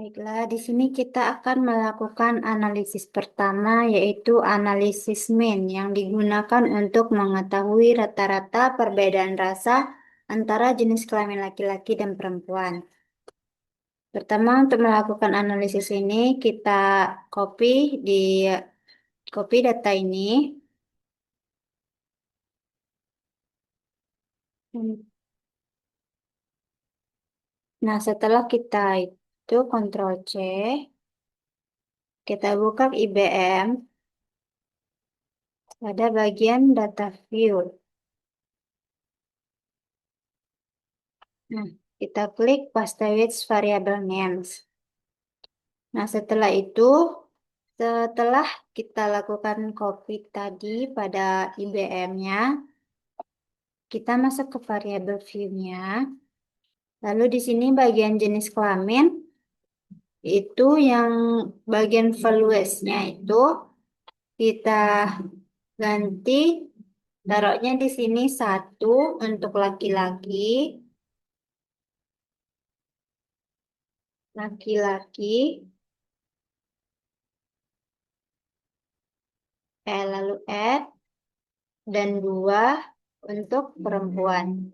Baiklah, di sini kita akan melakukan analisis pertama, yaitu analisis mean yang digunakan untuk mengetahui rata-rata perbedaan rasa antara jenis kelamin laki-laki dan perempuan. Pertama, untuk melakukan analisis ini, kita copy di copy data ini. Nah, setelah kita itu Ctrl C, kita buka IBM pada bagian data view. Nah, kita klik paste with variable names. Nah, setelah itu, setelah kita lakukan copy tadi pada IBM-nya, kita masuk ke variable view-nya. Lalu di sini bagian jenis kelamin, itu yang bagian values-nya itu kita ganti, taruhnya di sini 1 untuk laki-laki, lalu add, dan 2 untuk perempuan.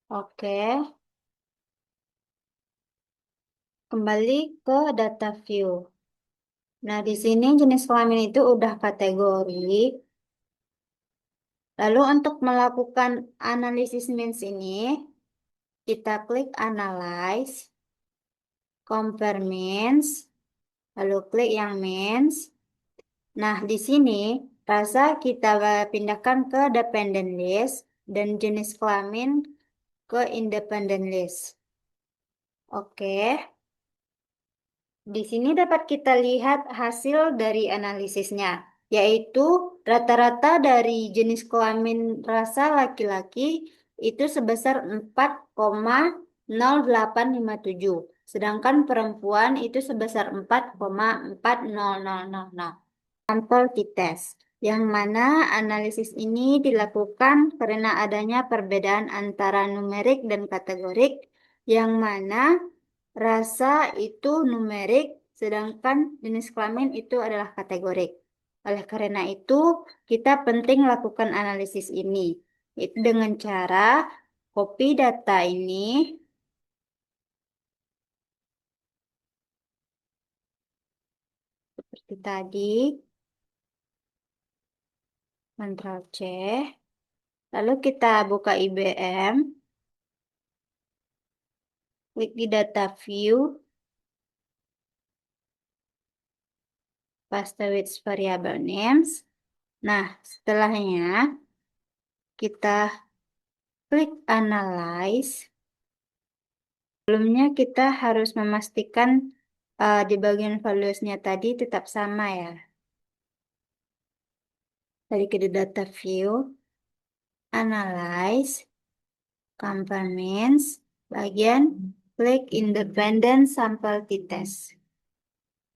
Oke, kembali ke data view. Nah, di sini jenis kelamin itu udah kategori. Lalu untuk melakukan analisis means ini, kita klik analyze, compare means, lalu klik yang means. Nah, di sini rasa kita pindahkan ke dependent list dan jenis kelamin ke independent list. Oke. Di sini dapat kita lihat hasil dari analisisnya, yaitu rata-rata dari jenis kelamin rasa laki-laki itu sebesar 4,0857, sedangkan perempuan itu sebesar 4,40000. Sampel t-test, yang mana analisis ini dilakukan karena adanya perbedaan antara numerik dan kategorik, yang mana rasa itu numerik, sedangkan jenis kelamin itu adalah kategorik. Oleh karena itu, kita penting lakukan analisis ini, yaitu dengan cara copy data ini, seperti tadi, Ctrl C, lalu kita buka IBM, klik di data view, paste with variable names. Nah, setelahnya kita klik analyze. Sebelumnya kita harus memastikan di bagian values-nya tadi tetap sama ya. Tadi ke data view, analyze, compare means, bagian klik independent sample t-test.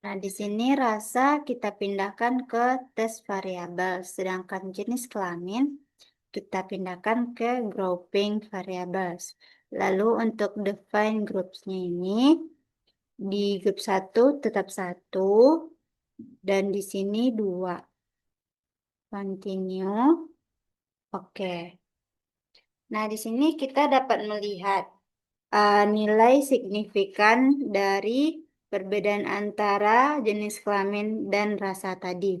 Nah, di sini rasa kita pindahkan ke test variable, sedangkan jenis kelamin kita pindahkan ke grouping variables. Lalu untuk define groups-nya ini, di grup 1 tetap 1, dan di sini 2. Continue. Oke. Nah, di sini kita dapat melihat nilai signifikan dari perbedaan antara jenis kelamin dan rasa tadi.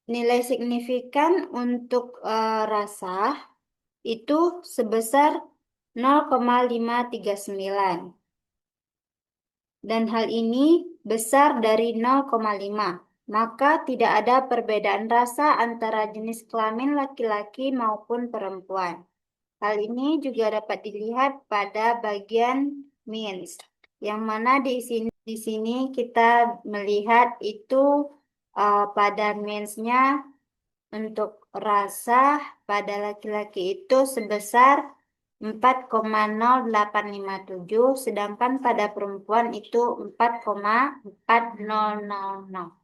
Nilai signifikan untuk rasa itu sebesar 0,539. Dan hal ini besar dari 0,5. Maka tidak ada perbedaan rasa antara jenis kelamin laki-laki maupun perempuan. Hal ini juga dapat dilihat pada bagian means, yang mana di sini kita melihat itu pada means-nya untuk rasa pada laki-laki itu sebesar 4,0857, sedangkan pada perempuan itu 4,4000.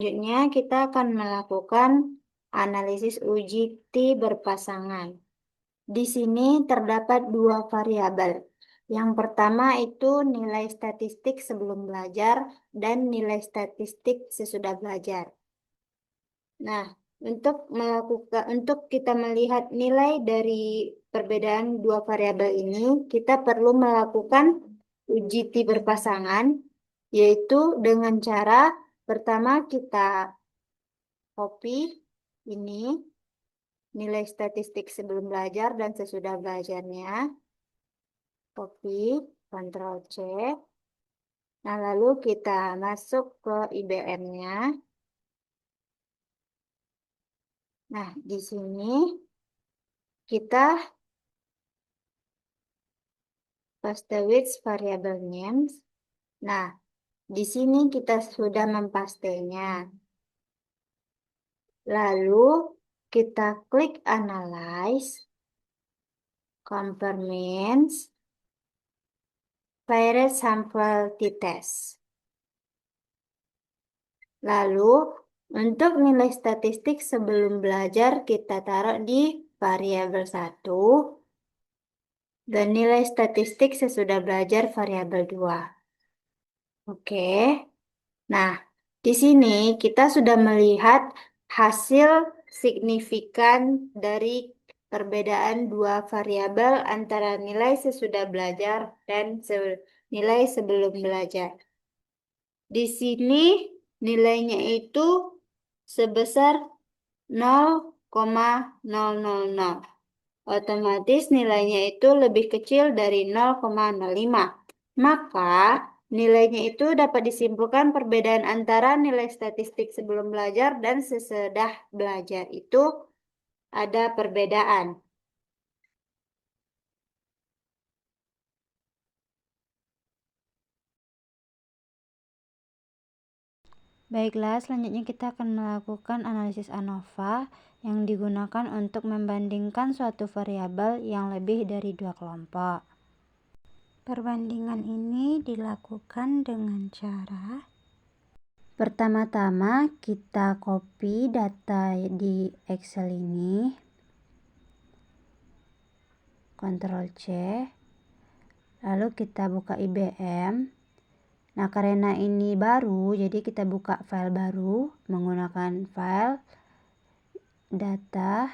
Selanjutnya kita akan melakukan analisis uji T berpasangan. Di sini terdapat dua variabel. Yang pertama itu nilai statistik sebelum belajar dan nilai statistik sesudah belajar. Nah, untuk kita melihat nilai dari perbedaan dua variabel ini, kita perlu melakukan uji T berpasangan, yaitu dengan cara pertama kita copy ini nilai statistik sebelum belajar dan sesudah belajarnya, copy, Ctrl C. Nah, lalu kita masuk ke IBM-nya. Nah, di sini kita paste with variable names. Nah, di sini kita sudah mempastenya. Lalu kita klik analyze, compare means, varied sample t-test. Lalu untuk nilai statistik sebelum belajar kita taruh di variabel 1 dan nilai statistik sesudah belajar variabel 2. Oke. Nah, di sini kita sudah melihat hasil signifikan dari perbedaan dua variabel antara nilai sesudah belajar dan nilai sebelum belajar. Di sini nilainya itu sebesar 0,000. Otomatis nilainya itu lebih kecil dari 0,05. Maka nilainya itu dapat disimpulkan perbedaan antara nilai statistik sebelum belajar dan sesudah belajar itu ada perbedaan. Baiklah, selanjutnya kita akan melakukan analisis ANOVA yang digunakan untuk membandingkan suatu variabel yang lebih dari dua kelompok. Perbandingan ini dilakukan dengan cara pertama-tama kita copy data di Excel ini, Ctrl C, lalu kita buka IBM. Nah, karena ini baru, jadi kita buka file baru menggunakan file data.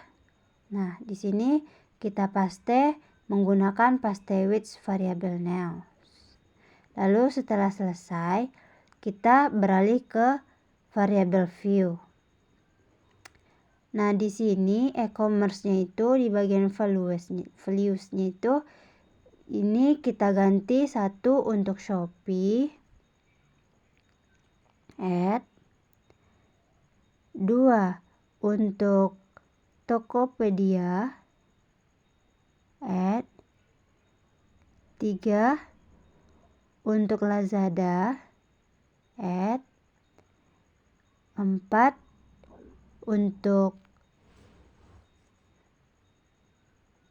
Nah, di sini kita paste menggunakan paste with variable names. Lalu setelah selesai, kita beralih ke variable view. Nah, di sini e-commerce-nya itu di bagian values-nya itu ini kita ganti 1 untuk Shopee, add 2 untuk Tokopedia, add 3 untuk Lazada, add 4 untuk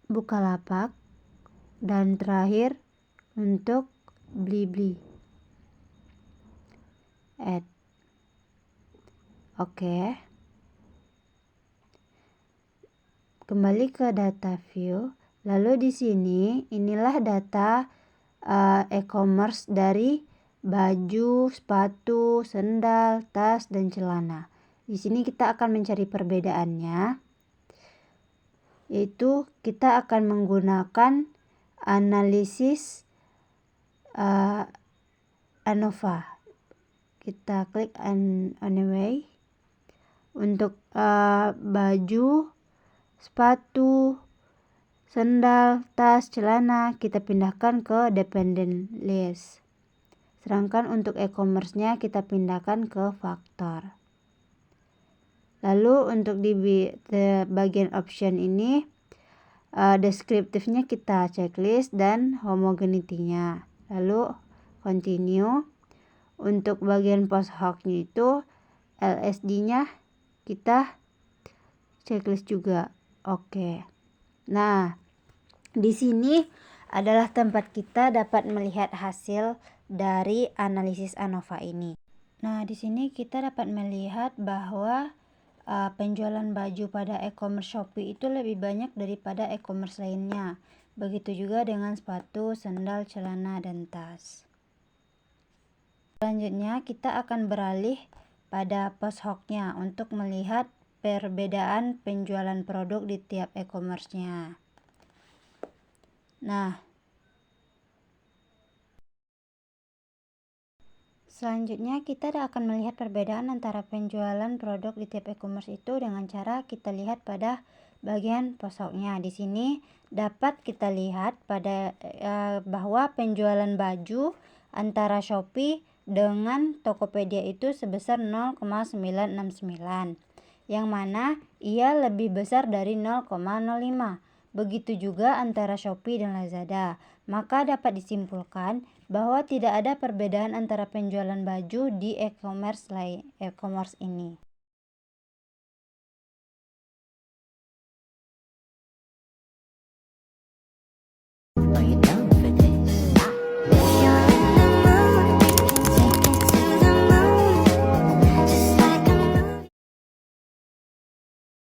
Bukalapak, dan terakhir untuk Blibli, add. Oke. Kembali ke data view. Lalu di sini inilah data e-commerce dari baju, sepatu, sendal, tas, dan celana. Di sini kita akan mencari perbedaannya, yaitu kita akan menggunakan analisis ANOVA. Kita klik anyway. Untuk baju, sepatu, sendal, tas, celana kita pindahkan ke dependent list. Sedangkan untuk e-commerce-nya kita pindahkan ke faktor. Lalu untuk di bagian option ini deskriptifnya kita checklist dan homogeneity-nya. Lalu continue. Untuk bagian post hoc-nya itu LSD-nya kita checklist juga. Oke. Nah, di sini adalah tempat kita dapat melihat hasil dari analisis ANOVA ini. Nah, di sini kita dapat melihat bahwa penjualan baju pada e-commerce Shopee itu lebih banyak daripada e-commerce lainnya. Begitu juga dengan sepatu, sandal, celana, dan tas. Selanjutnya kita akan beralih pada post hoc-nya untuk melihat perbedaan penjualan produk di tiap e-commerce-nya. Nah, selanjutnya kita akan melihat perbedaan antara penjualan produk di tiap e-commerce itu dengan cara kita lihat pada bagian post hoc-nya. Di sini dapat kita lihat pada bahwa penjualan baju antara Shopee dengan Tokopedia itu sebesar 0,969, yang mana ia lebih besar dari 0,05. Begitu juga antara Shopee dan Lazada. Maka dapat disimpulkan bahwa tidak ada perbedaan antara penjualan baju di e-commerce ini.